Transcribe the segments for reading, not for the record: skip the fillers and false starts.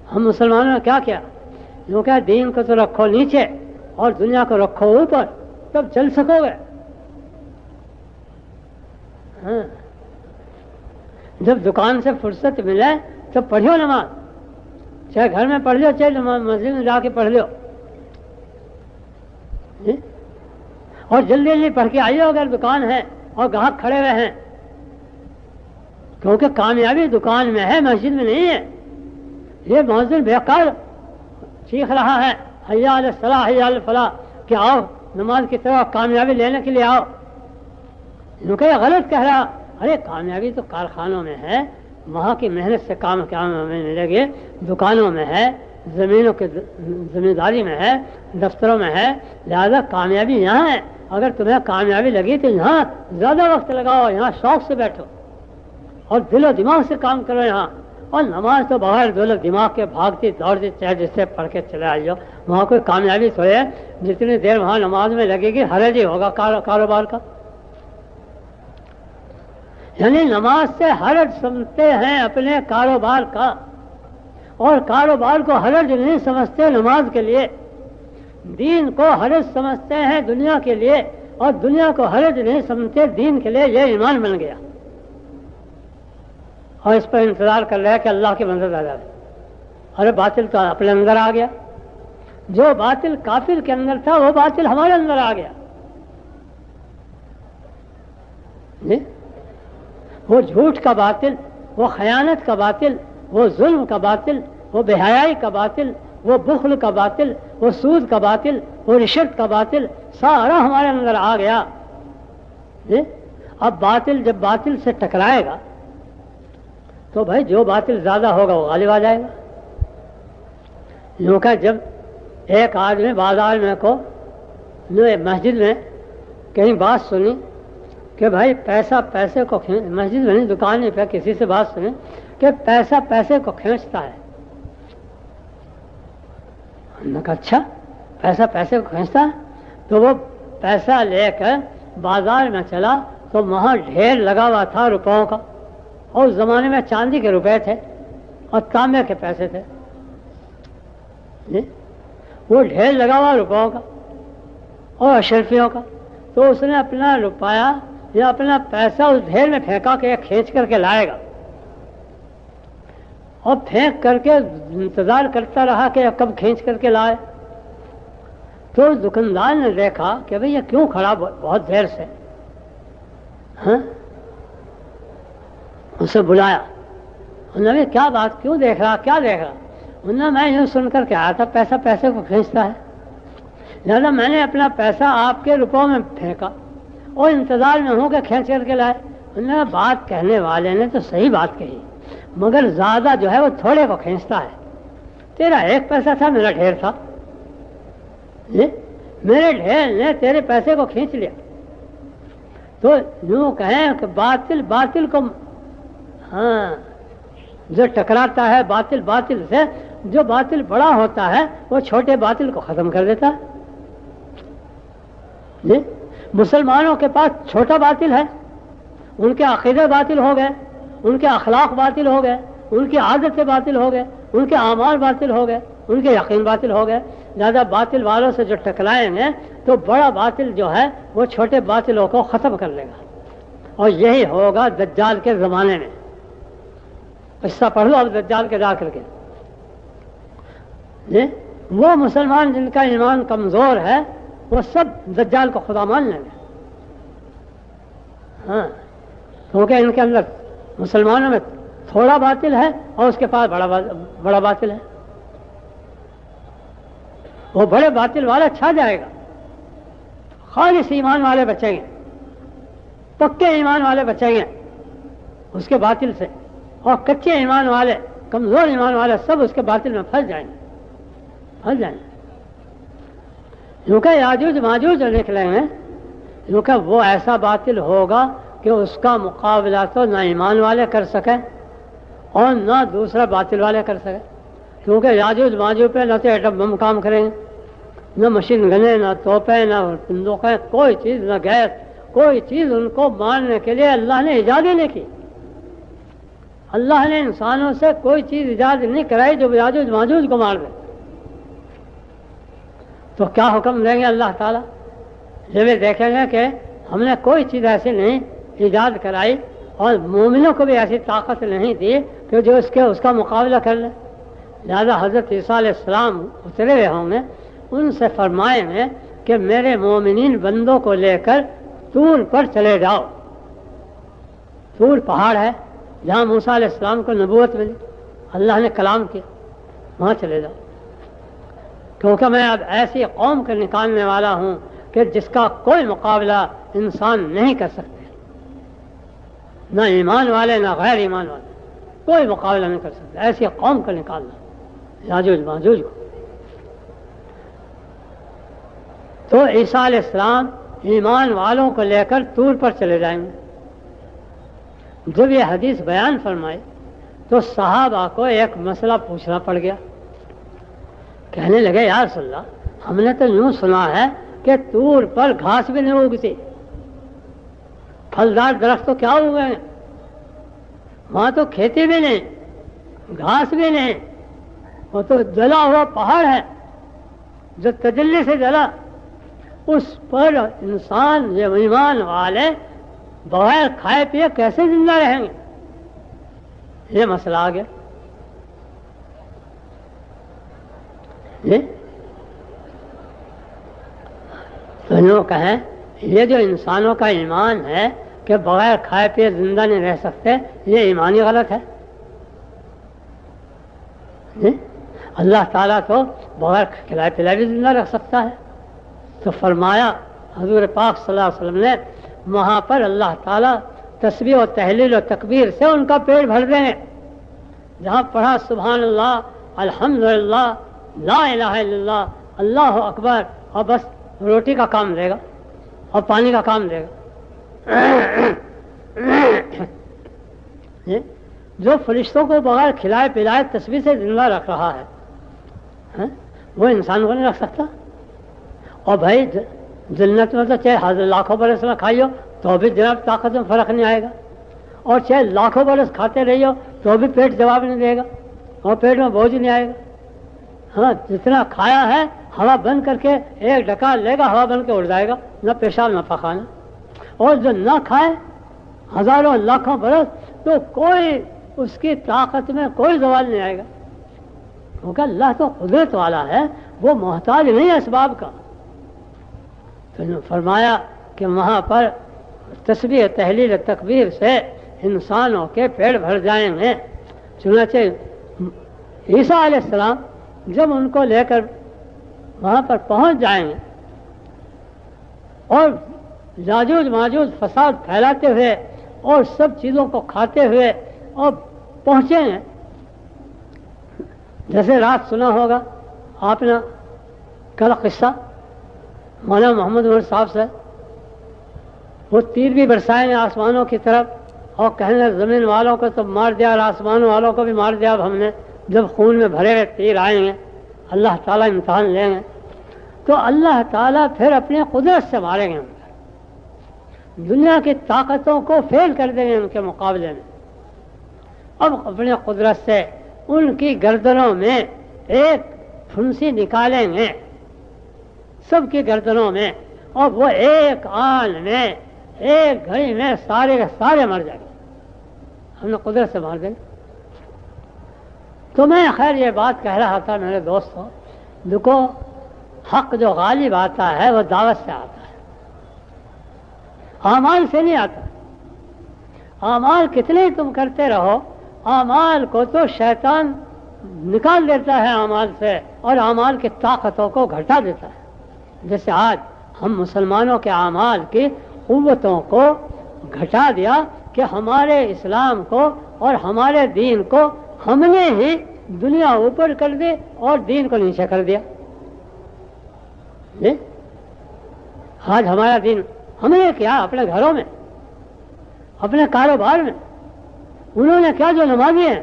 ہم مسلمانوں نے کیا کیا؟ یوں کہ دین کو تو رکھو نیچے اور دنیا کو رکھو اوپر، تب چل سکو گے۔ ہاں، جب دکان سے فرصت ملے تو پڑھو نماز، چاہے گھر میں پڑھ لو چاہے مسجد میں جا کے پڑھ لو، اور جلدی جلدی پڑھ کے آئیے اگر دکان ہے اور گاہک کھڑے ہوئے ہیں، کیونکہ کامیابی دکان میں ہے، مسجد میں نہیں ہے۔ یہ مؤذن بیکار چیخ رہا ہے حی علی الصلاۃ حی علی الفلاح کہ آؤ نماز کی طرف پامیابی لینے کے لیے آؤ، کیونکہ یہ غلط کہہ رہا۔ ارے کامیابی تو کارخانوں میں ہے، وہاں کی محنت سے کام ہمیں ملے گی، دکانوں میں ہے، زمینوں کے زمینداری میں ہے، دفتروں میں ہے، لہذا کامیابی یہاں ہے۔ اگر تمہیں کامیابی لگی تو یہاں زیادہ وقت لگاؤ، یہاں شوق سے بیٹھو اور دل و دماغ سے کام کرو یہاں۔ اور نماز تو بغیر دل و دماغ کے بھاگتی دوڑتی چاہے جس سے پڑھ کے چلے آئیو، وہاں کوئی کامیابی تو ہے؟ جتنی دیر وہاں نماز میں لگے گی حرج ہی ہوگا کاروبار کا۔ یعنی نماز سے حرج سمجھتے ہیں اپنے کاروبار کا، اور کاروبار کو حرج نہیں سمجھتے نماز کے لیے، دین کو حرج سمجھتے ہیں دنیا کے لیے، اور دنیا کو حرج نہیں سمجھتے دین کے لیے۔ یہ ایمان بن گیا اور اس پر انتظار کر رہے ہیں کہ اللہ کی مدد آ جائے۔ ارے باطل تو اپنے اندر آ گیا، جو باطل کافر کے اندر تھا وہ باطل ہمارے اندر آ گیا۔ جی، وہ جھوٹ کا باطل، وہ خیانت کا باطل، وہ ظلم کا باطل، وہ بے حیائی کا باطل، وہ بخل کا باطل، وہ سود کا باطل، وہ رشوت کا باطل، سارا ہمارے اندر آ گیا۔ جی، اب باطل جب باطل سے ٹکرائے گا تو بھائی جو باطل زیادہ ہوگا وہ غالب آ جائے گا۔ یوں کہ جب ایک آدمی بازار میں کو مسجد میں کہیں بات سنی کہ بھائی پیسہ پیسے کو مسجد میں نہیں دکان پہ کسی سے بات سنی کہ پیسہ پیسے کو کھینچتا ہے۔ نے کہا اچھا پیسہ پیسے کو کھینچتا ہے؟ تو وہ پیسہ لے کر بازار میں چلا تو وہاں ڈھیر لگا ہوا تھا روپوں کا، اور اس زمانے میں چاندی کے روپے تھے اور تانبے کے پیسے تھے۔ وہ ڈھیر لگا ہوا روپوں کا اور اشرفیوں کا، تو اس نے اپنا روپیہ یا اپنا پیسہ اس ڈھیر میں پھینکا کہ کھینچ کر کے لائے گا، اور پھینک کر کے انتظار کرتا رہا کہ کب کھینچ کر کے لائے۔ تو دکاندار نے دیکھا کہ بھئی یہ کیوں کھڑا بہت دیر سے، ہاں، اسے بلایا، انہوں نے کیا بات، کیوں دیکھ رہا، کیا دیکھ رہا؟ انہوں نے میں یوں سن کر کے آیا تھا پیسہ پیسے کو کھینچتا ہے، لہذا میں نے اپنا پیسہ آپ کے روپوں میں پھینکا اور انتظار میں ہوں کہ کھینچ کر کے لائے۔ انہوں نے بات کہنے والے نے تو صحیح بات کہی، مگر زیادہ جو ہے وہ تھوڑے کو کھینچتا ہے۔ تیرا ایک پیسہ تھا، میرا ڈھیر تھا، میرے ڈھیر نے تیرے پیسے کو کھینچ لیا۔ تو یوں کہیں کہ باطل باطل کو، ہاں، جو ٹکراتا ہے باطل باطل سے، جو باطل بڑا ہوتا ہے وہ چھوٹے باطل کو ختم کر دیتا ہے۔ جی، مسلمانوں کے پاس چھوٹا باطل ہے، ان کے عقیدے باطل ہو گئے، ان کے اخلاق باطل ہو گئے، ان کی عادتیں باطل ہو گئے، ان کے اعمال باطل ہو گئے، ان کے یقین باطل ہو گئے۔ لہذا باطل والوں سے جو ٹکرائیں گے تو بڑا باطل جو ہے وہ چھوٹے باطلوں کو ختم کر لے گا، اور یہی ہوگا دجال کے زمانے میں۔ قصہ پڑھ لو اب دجال کے جا کر کے۔ وہ مسلمان جن کا ایمان کمزور ہے وہ سب دجال کو خدا مان لیں گے، ہاں، کیونکہ ان کے اندر مسلمانوں میں تھوڑا باطل ہے اور اس کے پاس بڑا باطل ہے۔ وہ بڑے باطل والا چھا جائے گا، خالص ایمان والے بچیں گے، پکے ایمان والے بچیں گے اس کے باطل سے، اور کچے ایمان والے کمزور ایمان والے سب اس کے باطل میں پھنس جائیں گے، پھنس جائیں گے۔ کیونکہ یاجوج ماجوج جو نکلیں گے، کیونکہ وہ ایسا باطل ہوگا کہ اس کا مقابلہ تو نہ ایمان والے کر سکیں اور نہ دوسرا باطل والے کر سکیں، کیونکہ یاجوج ماجوج پہ نہ تو ایٹم بم کام کریں گے، نہ مشین گنیں، نہ توپیں، نہ بندوقیں، کوئی چیز، نہ گیس، کوئی چیز ان کو مارنے کے لیے اللہ نے ایجاد نہیں کی۔ اللہ نے انسانوں سے کوئی چیز ایجاد نہیں کرائی جو یاجوج ماجوج کو مار دے، تو کیا حکم دیں گے اللہ تعالیٰ؟ جب یہ دیکھیں گے کہ ہم نے کوئی چیز ایسی نہیں ایجاد کرائی اور مومنوں کو بھی ایسی طاقت نہیں دی کہ جو اس کا مقابلہ کر لیں، لہذا حضرت عیسیٰ علیہ السلام اترے ہوئے ہوں گے، ان سے فرمائیں گے کہ میرے مومنین بندوں کو لے کر طور پر چلے جاؤ۔ طور پہاڑ ہے جہاں موسیٰ علیہ السلام کو نبوت ملی، اللہ نے کلام کیا، وہاں چلے جاؤ، کیونکہ میں اب ایسی قوم کو نکالنے والا ہوں کہ جس کا کوئی مقابلہ انسان نہیں کر سکتے، نہ ایمان والے نہ غیر ایمان والے، کوئی مقابلہ نہیں کر سکتے، ایسی قوم کو نکالنا یاجوج ماجوج کو۔ تو عیسیٰ علیہ السلام ایمان والوں کو لے کر طور پر چلے جائیں گے۔ جب یہ حدیث بیان فرمائی تو صحابہ کو ایک مسئلہ پوچھنا پڑ گیا، کہنے لگے یا رسول اللہ ہم نے تو یوں سنا ہے کہ طور پر گھاس بھی نہیں اگتی، پھلدار درخت تو کیا ہوئے ہیں، وہاں تو کھیتی بھی نہیں، گھاس بھی نہیں، وہ تو جلا ہوا پہاڑ ہے جو تجلی سے جلا، اس پر انسان یہ ایمان والے بغیر کھائے پیے کیسے زندہ رہیں گے؟ یہ مسئلہ آ گیا۔ تو یوں کہیں یہ جو انسانوں کا ایمان ہے کہ بغیر کھائے پیے زندہ نہیں رہ سکتے، یہ ایمانی غلط ہے۔ اللہ تعالیٰ تو بغیر کھلائے پلائے بھی زندہ رکھ سکتا ہے۔ تو فرمایا حضور پاک صلی اللہ علیہ وسلم نے وہاں پر اللہ تعالیٰ تسبیح و تحلیل و تکبیر سے ان کا پیٹ بھر دیں گے، جہاں پڑھا سبحان اللہ الحمدللہ لا الہ الا اللہ اللہ اکبر، اور بس روٹی کا کام دے گا اور پانی کا کام دے گا۔ جو فرشتوں کو بغیر کھلائے پلائے تسبیح سے زندہ رکھ رہا ہے وہ انسان کو نہیں رکھ سکتا۔ اور بھائی جنت میں تو چاہے لاکھوں برس میں کھائی ہو تو بھی جناب طاقت میں فرق نہیں آئے گا، اور چاہے لاکھوں برس کھاتے رہی ہو تو بھی پیٹ جواب نہیں دے گا اور پیٹ میں بوجھ نہیں آئے گا۔ ہاں جتنا کھایا ہے ہوا بند کر کے ایک ڈکا لے گا، ہوا بند کے اڑ جائے گا، نہ پیشاب نہ پخانا۔ اور جو نہ کھائے ہزاروں لاکھوں برس تو کوئی اس کی طاقت میں کوئی زوال نہیں آئے گا، کیونکہ اللہ تو قدرت والا ہے، وہ محتاج نہیں ہے اسباب کا۔ تو فرمایا کہ وہاں پر تسبیح تحلیل تکبیر سے انسانوں کے پیڑ بھر جائیں گے۔ چنانچہ عیسیٰ علیہ السلام جب ان کو لے کر وہاں پر پہنچ جائیں گے اور یاجوج ماجوج فساد پھیلاتے ہوئے اور سب چیزوں کو کھاتے ہوئے اور پہنچیں گے، جیسے رات سنا ہوگا آپ نے کل قصہ مولانا محمد عمر صاحب سے، وہ تیر بھی برسائیں گے آسمانوں کی طرف اور کہیں گے زمین والوں کو تو مار دیا اور آسمانوں والوں کو بھی مار دیا، اب ہم نے جب خون میں بھرے ہوئے تیر آئیں گے اللہ تعالیٰ امتحان لیں گے تو اللہ تعالیٰ پھر اپنی قدرت سے ماریں گے، دنیا کی طاقتوں کو فیل کر دیں گے ان کے مقابلے میں۔ اب اپنی قدرت سے ان کی گردنوں میں ایک پھنسی نکالیں گے سب کی گردنوں میں، اور وہ ایک آن میں ایک گھڑی میں سارے کے سارے مر جائیں گے، ہم نے قدرت سے مار دیں گے۔ تو میں خیر یہ بات کہہ رہا تھا میرے دوستوں، دیکھو حق جو غالب آتا ہے وہ دعوت سے آتا ہے، اعمال سے نہیں آتا۔ اعمال کتنے تم کرتے رہو، اعمال کو تو شیطان نکال دیتا ہے اعمال سے اور اعمال کی طاقتوں کو گھٹا دیتا ہے۔ جیسے آج ہم مسلمانوں کے اعمال کی قوتوں کو گھٹا دیا کہ ہمارے اسلام کو اور ہمارے دین کو ہم نے ہی دنیا اوپر کر دی اور دین کو نیچے کر دیا۔ آج ہمارا دین ہم نے کیا اپنے گھروں میں، اپنے کاروبار میں، انہوں نے کیا جو نمازی ہیں،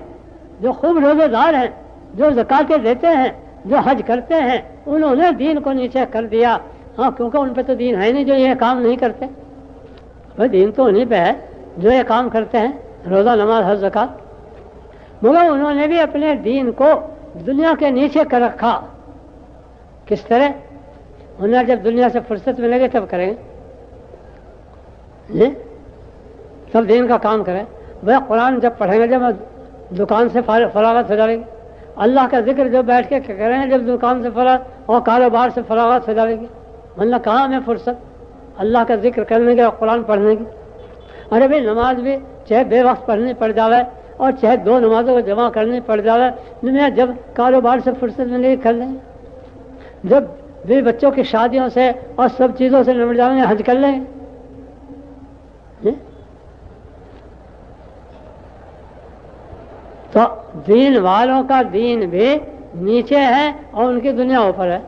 جو خوب روزے دار ہیں، جو زکاتیں دیتے ہیں، جو حج کرتے ہیں، انہوں نے دین کو نیچے کر دیا۔ ہاں کیونکہ ان پہ تو دین ہے نہیں جو یہ کام نہیں کرتے، بھائی دین تو انہیں پہ ہے جو یہ کام کرتے ہیں، روزہ نماز حج زکات۔ مگر انہوں نے بھی اپنے دین کو دنیا کے نیچے کر رکھا. کس طرح؟ انہیں جب دنیا سے فرصت ملے گی تب کریں گے، تب دین کا کام کریں. وہ قرآن جب پڑھیں گے جب دکان سے فراغت ہو جائے گی، اللہ کا ذکر جو بیٹھ کے کریں گے جب دکان سے فراغت اور کاروبار سے فراغت ہو جائے گی، ورنہ کہاں ہمیں فرصت اللہ کا ذکر کرنے کی اور قرآن پڑھنے کی. ارے بھائی نماز بھی چاہے بے وقت پڑھنی پڑ جائے اور چاہے 2 نمازوں کو جمع کرنی پڑ جائے، دنیا جب کاروبار سے فرصت ملے گی کر لیں. جب بھی بچوں کی شادیوں سے اور سب چیزوں سے نمٹ جائیں گے حج کر لیں. تو دین والوں کا دین بھی نیچے ہے اور ان کی دنیا اوپر ہے.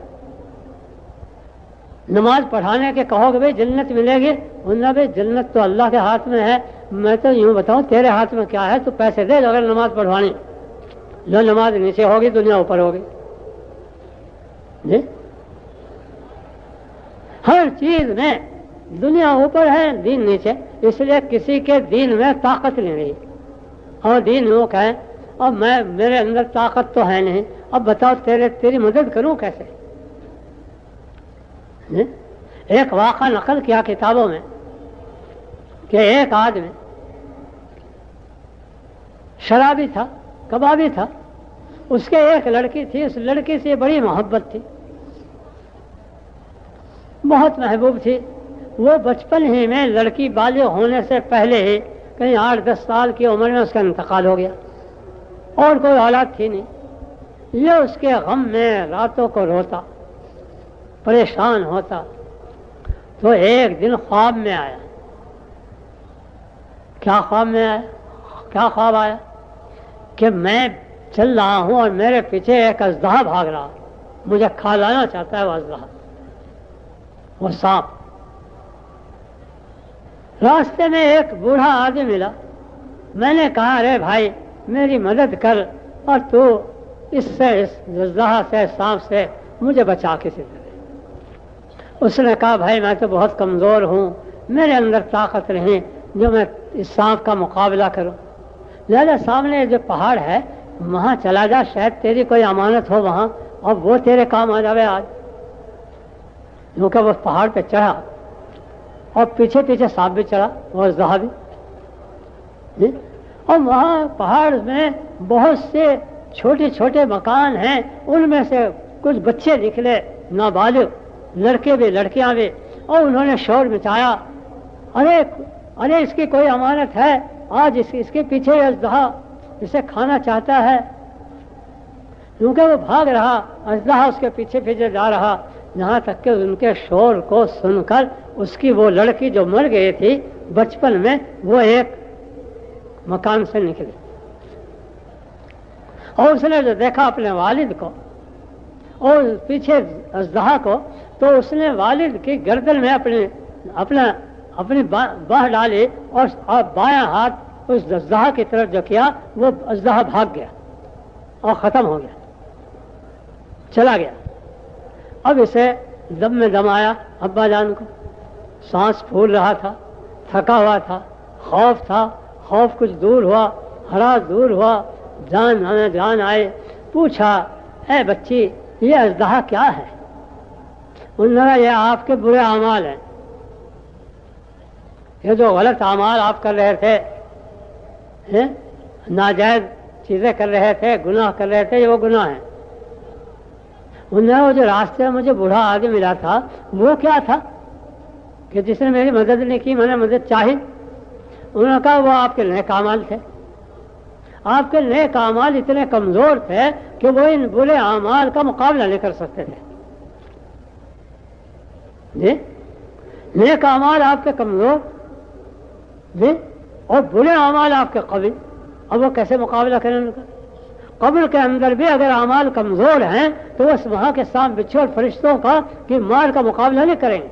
نماز پڑھانے کے کہو کہ بھائی جنت ملے گی، انہیں بھی جنت تو اللہ کے ہاتھ میں ہے. میں تو یوں بتاؤں تیرے ہاتھ میں کیا ہے؟ تو پیسے دے اگر نماز پڑھوانی، جو نماز نیچے ہوگی دنیا اوپر ہوگی. جی ہر چیز میں دنیا اوپر ہے دین نیچے، اس لیے کسی کے دین میں طاقت نہیں رہی. اور دین وہ کہیں اور میرے اندر طاقت تو ہے نہیں، اب بتاؤ تیری مدد کروں کیسے؟ ایک واقعہ نقل کیا کتابوں میں کہ ایک آدمی شرابی تھا، کبابی تھا، اس کے ایک لڑکی تھی، اس لڑکی سے بڑی محبت تھی، بہت محبوب تھی. وہ بچپن ہی میں لڑکی بالغ ہونے سے پہلے ہی کہیں 8-10 سال کی عمر میں اس کا انتقال ہو گیا اور کوئی اولاد تھی نہیں. یہ اس کے غم میں راتوں کو روتا، پریشان ہوتا. تو ایک دن خواب میں آیا. کیا خواب میں آیا؟ کیا خواب آیا؟ کہ میں چل رہا ہوں اور میرے پیچھے ایک اژدہا بھاگ رہا، مجھے کھا لانا چاہتا ہے وہ اژدہا، وہ سانپ. راستے میں ایک بوڑھا آدمی ملا. میں نے کہا ارے بھائی میری مدد کر اور تو اس اژدہا سے، سانپ سے مجھے بچا کسی طرح. اس نے کہا بھائی میں تو بہت کمزور ہوں، میرے اندر طاقت نہیں جو میں اس سانپ کا مقابلہ کروں. لہذا سامنے جو پہاڑ ہے وہاں چلا جا، شاید تیری کوئی امانت ہو وہاں اور وہ تیرے کام آ جاوے آج. کیونکہ وہ پہاڑ پہ چڑھا اور پیچھے پیچھے سانپ بھی چڑھا اور اژدہا بھی. اور وہاں پہاڑ میں بہت سے چھوٹے چھوٹے مکان ہیں، ان میں سے کچھ بچے نکلے، نابالغ لڑکے بھی لڑکیاں بھی، اور انہوں نے شور مچایا ارے اس کی کوئی امانت ہے، آج اس کے پیچھے اژدہا اسے کھانا چاہتا ہے. کیونکہ وہ بھاگ رہا، اژدہا اس کے پیچھے پیچھے جا رہا، یہاں تک کہ ان کے شور کو سن کر اس کی وہ لڑکی جو مر گئی تھی بچپن میں وہ ایک مکان سے نکلی. اور اس نے جو دیکھا اپنے والد کو اور پیچھے اژدہا کو، تو اس نے والد کی گردن میں اپنی باہ ڈالی اور بایاں ہاتھ اس اژدہا کی طرف جو کیا، وہ اژدہا بھاگ گیا اور ختم ہو گیا، چلا گیا. اب اسے دم میں دم آیا. ابا جان کو سانس پھول رہا تھا، تھکا ہوا تھا، خوف تھا. خوف کچھ دور ہوا، ہراس دور ہوا، جان آئے. پوچھا اے بچی یہ اژدہا کیا ہے؟ انہوں نے کہا یہ آپ کے برے اعمال ہیں، یہ جو غلط اعمال آپ کر رہے تھے، ناجائز چیزیں کر رہے تھے، گناہ کر رہے تھے، یہ وہ گناہ ہیں. انہوں نے وہ جو راستے میں مجھے بوڑھا آدمی ملا تھا وہ کیا تھا کہ جس نے میری مدد نہیں کی، میں نے مدد چاہی. انہوں نے کہا وہ آپ کے نیک اعمال تھے. آپ کے نیک اعمال اتنے کمزور تھے کہ وہ ان برے اعمال کا مقابلہ نہیں کر سکتے تھے. جی نیک اعمال آپ کے کمزور جی اور برے اعمال آپ کے قوی. اب وہ کیسے مقابلہ کریں ان کا؟ قبر کے اندر بھی اگر اعمال کمزور ہیں تو وہ وہاں کے سانپ بچھو اور فرشتوں کا کی مار کا مقابلہ نہیں کریں گے.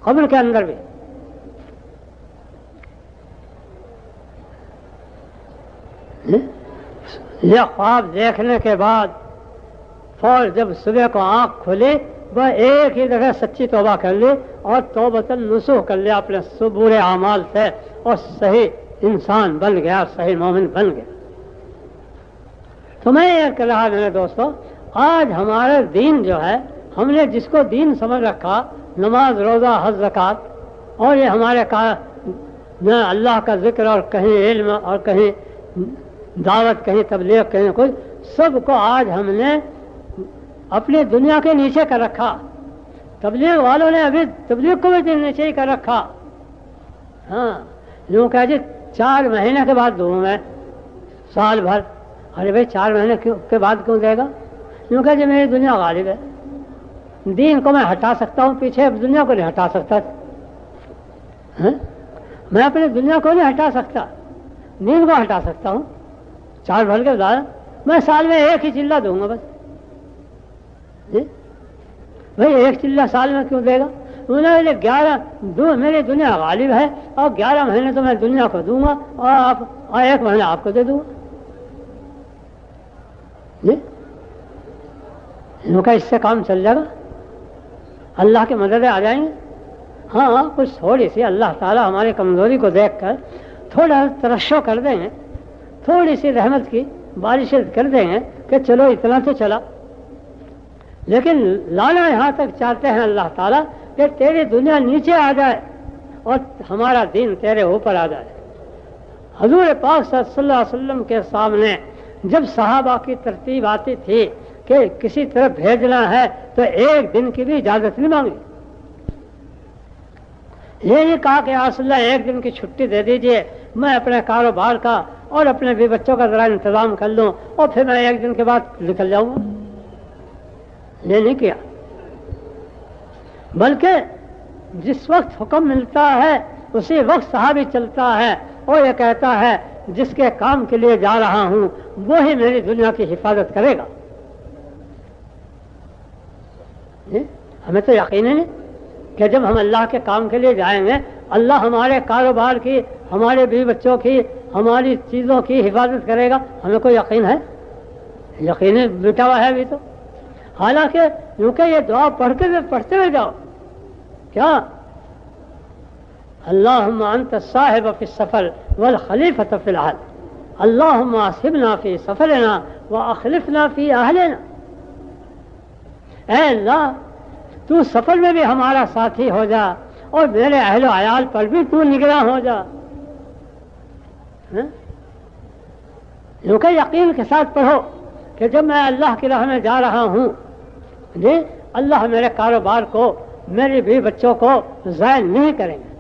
قبر کے اندر بھی یہ خواب دیکھنے کے بعد فور جب صبح کو آنکھ کھلی وہ ایک ہی دفعہ سچی توبہ کر لی اور توبۃ نصوح کر لیا اپنے برے اعمال سے اور صحیح انسان بن گیا، صحیح مومن بن گیا. تو میں یہ کہہ رہا میرے دوستوں، آج ہمارا دین جو ہے، ہم نے جس کو دین سمجھ رکھا، نماز، روزہ، حج، زکوٰۃ، اور یہ ہمارے نہ اللہ کا ذکر، اور کہیں علم، اور کہیں دعوت، کہیں تبلیغ، کہیں کچھ، سب کو آج ہم نے اپنی دنیا کے نیچے کر رکھا۔ تبلیغ والوں نے ابھی تبلیغ کو بھی نیچے ہی کر رکھا۔ ہاں، یوں کہ جی 4 مہینے کے بعد دوں میں، سال بھر۔ ارے بھائی 4 مہینے کے بعد کیوں دے گا؟ یوں کہ جی میری دنیا غالب ہے، دین کو میں ہٹا سکتا ہوں پیچھے، دنیا کو نہیں ہٹا سکتا۔ میں اپنی دنیا کو نہیں ہٹا سکتا، دین کو ہٹا سکتا ہوں۔ 4 بھر کے بعد میں سال میں 1 ہی چلہ دوں گا بس۔ بھائی 1 چلہ سال میں کیوں دے گا؟ انہوں نے 11 میری دنیا غالب ہے، اور 11 مہینے تو میں دنیا کو دوں گا، اور 1 مہینہ آپ کو دے دوں گا۔ ان کا اس سے کام چل جائے گا، اللہ کی مدد آ جائیں گے۔ ہاں، کچھ تھوڑی سی اللہ تعالیٰ ہماری کمزوری کو دیکھ کر تھوڑا ترشح کر دیں گے، تھوڑی سی رحمت کی بارش کر دیں گے کہ چلو اتنا تو چلا، لیکن لانا یہاں تک چاہتے ہیں اللہ تعالیٰ کہ تیری دنیا نیچے آ جائے اور ہمارا دین تیرے اوپر آ جائے۔ حضور پاک صلی اللہ علیہ وسلم کے سامنے جب صحابہ کی ترتیب آتی تھی کہ کسی طرف بھیجنا ہے تو 1 دن کی بھی اجازت نہیں مانگی۔ یہ نہیں کہا کہ یا رسول اللہ 1 دن کی چھٹی دے دیجئے، میں اپنے کاروبار کا اور اپنے بھی بچوں کا ذرا انتظام کر لوں اور پھر میں 1 دن کے بعد نکل جاؤں گا۔ یہ نہیں کیا، بلکہ جس وقت حکم ملتا ہے اسی وقت صحابی چلتا ہے اور یہ کہتا ہے جس کے کام کے لیے جا رہا ہوں وہی میری دنیا کی حفاظت کرے گا۔ ہمیں تو یقین ہے کہ جب ہم اللہ کے کام کے لیے جائیں گے، اللہ ہمارے کاروبار کی، ہمارے بیوی بچوں کی، ہماری چیزوں کی حفاظت کرے گا۔ ہمیں کوئی یقین ہے؟ یقین بیٹا ہوا ہے ابھی تو۔ حالانکہ کیونکہ یہ دعا پڑھتے ہوئے جاؤ، کیا اللہم انت الصاحب فی السفر والخلیفۃ فی الاہل، اللہم اصحبنا فی سفرنا واخلفنا فی اہلنا۔ اے اللہ، تو سفر میں بھی ہمارا ساتھی ہو جا اور میرے اہل و عیال پر بھی تو نگراں ہو جا۔ کیونکہ یقین کے ساتھ پڑھو کہ جب میں اللہ کی راہ میں جا رہا ہوں، اللہ میرے کاروبار کو، میری بھی بچوں کو ضائع نہیں کریں گے۔